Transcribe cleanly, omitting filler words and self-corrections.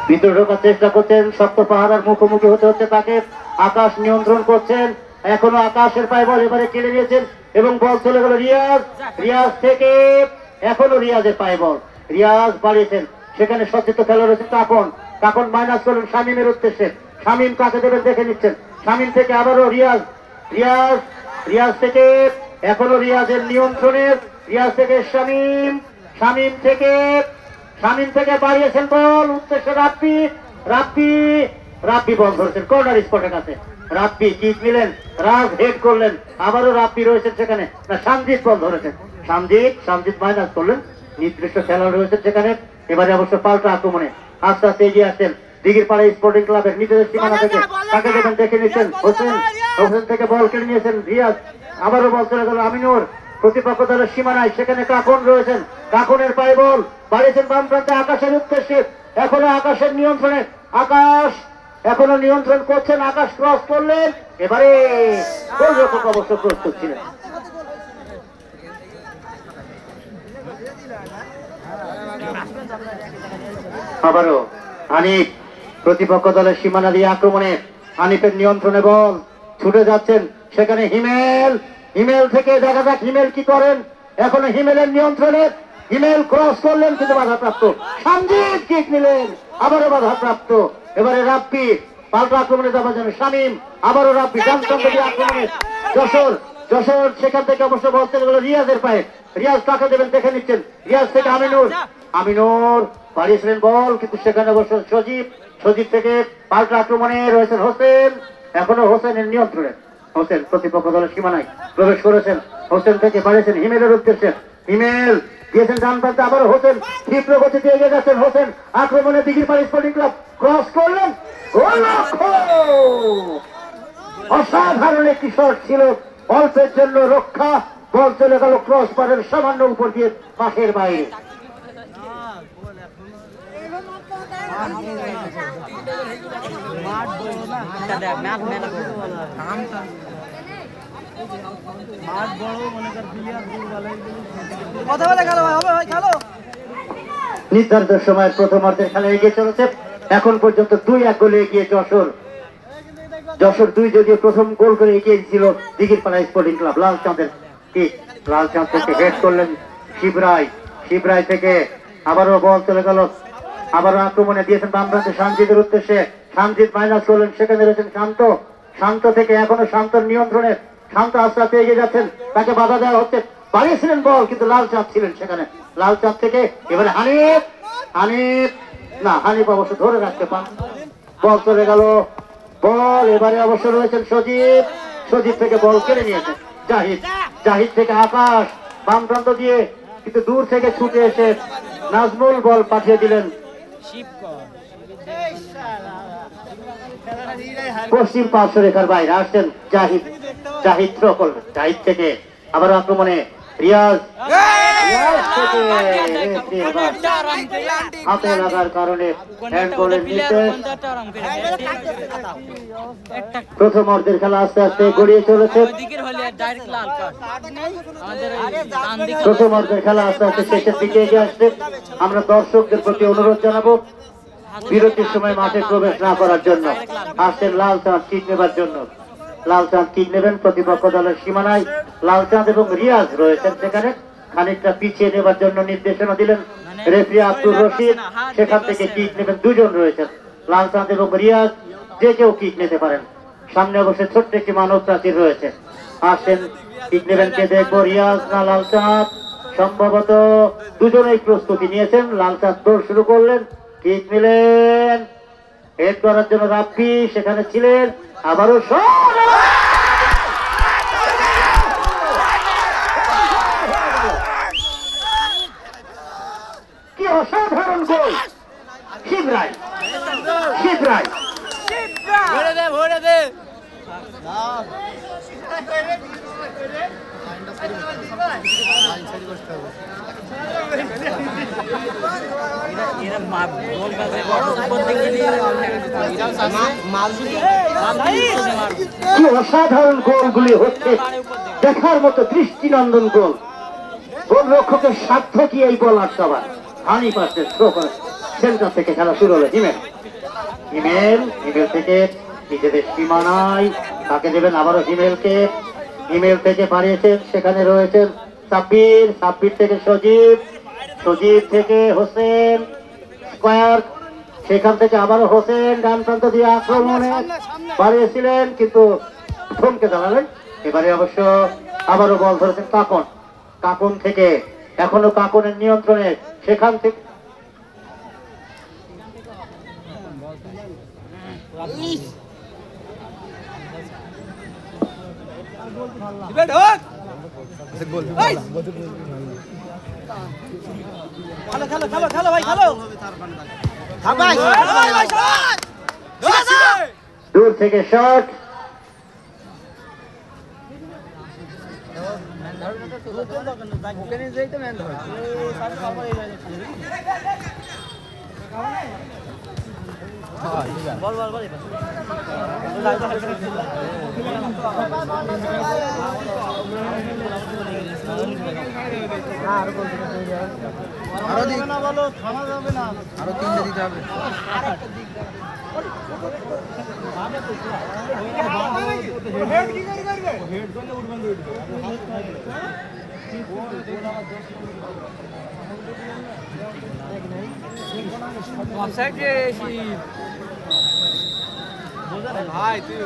ভিতরে ঢোকার চেষ্টা করছেন, শক্ত পাহাড়ের মুখোমুখি হতে হচ্ছে তাকে। আকাশ নিয়ন্ত্রণ করছেন, এখনো আকাশের পায়ে বল এবারে কেড়ে নিয়েছেন এবং বল চলে গেল রিয়াজ। রিয়াজ থেকে এখনো রিয়াজের পায়ে বল, রিয়াজ বাড়িয়েছেন, সেখানে সচেত খেলা রয়েছে কাকন। কাকন মাইনাস করলেন শামীমের উদ্দেশ্যে, শামীম কাকে দেবেন দেখে নিচ্ছেন। শামীম থেকে আবারও রিয়াজ, রিয়াজ রিয়াজ থেকে এখনো রিয়াজের নিয়ন্ত্রণে, রিয়াজ থেকে শামীম, শামীম থেকে বাড়িয়েছেন বল উদ্দেশ্যে রাব্বি। রাব্বি বল ধরেছেন কর্নার স্পটের কাছে, রাব্বি কিক নিলেন, রাজ হেড করলেন, আবারও রাব্বি রয়েছেন সেখানে, না সঞ্জিত বল ধরেছেন, সঞ্জিত মাইনাস করলেন, নির্দিষ্ট খেলোয়াড় রয়েছেন সেখানে। এবারে অবশ্য পাল্টা আক্রমণে আস্তে আস্তে এগিয়ে আসছেন দিঘিরপাড়া স্পোর্টিং ক্লাবের নিজেদের সীমানা থেকে, তাকে দেখেন দেখে নিচ্ছেন হোসেন থেকে বল কেড়ে নিয়েছেন রিয়াজ। আবারও বল চলে গেল আমিনুর প্রতিপক্ষ দলের সীমানায়, সেখানে কাকন রয়েছেন, কাকনের পায়ে বল বাড়িয়েছেন বাম প্রান্তে আকাশের উদ্দেশ্যে, এখনো আকাশের নিয়ন্ত্রণে, আকাশ এখনো নিয়ন্ত্রণ করছেন, আকাশ ক্রস করলেন, এবারে গোলরক্ষক অবশ্য প্রস্তুত ছিলেন। আবারও হানিফ প্রতিপক্ষ দলের সীমানা দিয়ে আক্রমণে, হানিফের নিয়ন্ত্রণে বল ছুটে যাচ্ছেন, সেখানে হিমেল থেকে দেখা যাক হিমেল কি করেন, এখনো হিমেলের নিয়ন্ত্রণে, হিমেল ক্রস করলেন কিন্তু বাধাপ্রাপ্ত, সঞ্জিত কিক নিলেন, আবারও বাধাপ্রাপ্ত। এবারে রাব্বি পাল্টা আক্রমণে যাবার জন্য শামীম, আবারও রাব্বি আক্রমণে, যশোর সেখান থেকে অবশ্য বল চলে গেল রিয়াজের পায়ে, রিয়াজ তাকে দেবেন দেখে নিচ্ছেন, রিয়াজ থেকে আমিনুর বাড়িয়েছিলেন বল কিন্তু সেখানে অবশ্য সজীব থেকে পাল্টা আক্রমণে রয়েছেন হোসেন, এখনো হোসেনের নিয়ন্ত্রণে, হোসেন প্রতিপক্ষ দলের সীমানায় প্রবেশ করেছেন, হোসেন থেকে বাড়িয়েছেন হিমেলের উদ্দেশ্যে, হিমেল দিয়েছেন ডান প্রান্তে, আবারও হোসেন ক্ষিপ্র গতিতে এগিয়ে যাচ্ছেন, হোসেন আক্রমণে দিঘিরপাড়া স্পোর্টিং ক্লাব ক্রস করলেন, অসাধারণ একটি শট ছিল, অল্পের জন্য রক্ষা, বল চলে গেল ক্রস বারের সামান্য উপর দিয়ে পাশের বাইরে। নির্ধারিত সময়ের প্রথমার্ধের খেলা এগিয়ে চলেছে, এখন পর্যন্ত 2-1 গোলে এগিয়ে যশোর 2, যদিও প্রথম গোল করে এগিয়ে ছিল দিঘিরপাড়া স্পোর্টিং ক্লাব। লালচাঁদ থেকে হেড করলেন শিবরায় থেকে আবারও বল চলে গেল, আবারও আক্রমণে দিয়েছেন বাম প্রান্তে সঞ্জিতের উদ্দেশ্যে, সঞ্জিত মাইনাস করলেন, সেখানে রয়েছেন শান্ত থেকে এখনো শান্তর নিয়ন্ত্রণে, শান্ত আস্তে আস্তে এগিয়ে যাচ্ছেন, তাকে বাধা দেওয়া হচ্ছে, বাড়িয়েছিলেন বল কিন্তু লালচাঁদ ছিলেন সেখানে, লালচাঁদ থেকে এবারে হানিফ অবশ্য ধরে রাখতে পান, বল চলে গেল, বল এবারে অবশ্য রয়েছেন সজীব থেকে বল কেড়ে নিয়েছেন জাহিদ থেকে আকাশ বাম প্রান্ত দিয়ে, কিন্তু দূর থেকে ছুটে এসে নাজমুল বল পাঠিয়ে দিলেন পশ্চিম পার্শ্ব রেখার বাইরে, আসছেন জাহিদ থ্রো করলেন, জাহিদ থেকে আবার আক্রমণে রিয়াজ হাতে লাগার কারণে হ্যান্ডবলের নির্দেশ। প্রথম অর্ধের খেলা আস্তে আস্তে গড়িয়ে চলেছে, প্রথম অর্ধের খেলা আস্তে আস্তে শেষের দিকে এগিয়ে আসছে। আমরা দর্শকদের প্রতি অনুরোধ জানাবো বিরতির সময় মাঠে প্রবেশ না করার জন্য। আসছেন লালচাঁদ কিক নেবার জন্য, লালচাঁদ কিক নেবেন প্রতিপক্ষ দলের সীমানায়, লালচাঁদ এবং রিয়াজ রয়েছেন সেখানে, খানিকটা পিছিয়ে নেবার জন্য নির্দেশনা দিলেন রেফারি আব্দুর রশিদ, সেখান থেকে কিক নেবেন, দুজন রয়েছেন লালচাঁদ এবং রিয়াজ, যে কেউ কিক নিতে পারেন। সামনে অবশ্যই ছোট্ট একটি মানব প্রাচীর রয়েছে, আসছেন কিক নেবেন কে দেখবো, রিয়াজ না লালচাঁদ, সম্ভবত দুজনেই প্রস্তুতি নিয়েছেন। লালচাঁদ দৌড় শুরু করলেন, কিক নিলেন, হেড করার জন্য রাব্বি সেখানে ছিলেন, আবারও কি অসাধারণ গোল, শিবরায় কি অসাধারণ গোলগুলি হচ্ছে, দেখার মতো দৃষ্টিনন্দন গোল। গোলরক্ষকের সাধ্য কি এই বলার সবার, হানিফ আসছে থ্রো করে, সেন্টার থেকে খেলা শুরু হলো। হিমেল হিমেল হিমেল থেকে নিজেদের সীমানায় তাকে দেবেন আবারও হিমেলকে। হিমেল থেকে বাড়িয়েছেন, সেখানে রয়েছেন সাব্বির, সাব্বির থেকে সজীব, সজীব থেকে হোসেন স্কয়ার, সেখান থেকে আবারও হোসেন ডান প্রান্ত দিয়ে আক্রমণে বাড়িয়েছিলেন কিন্তু থমকে দাঁড়ালেন। এবারে অবশ্য আবারও বল ধরেছেন কাকন, কাকন থেকে এখনো কাকনের নিয়ন্ত্রণে, সেখান থেকে দূর থেকে শট। আরো তিনটে দিতে হবে। ভাই তুই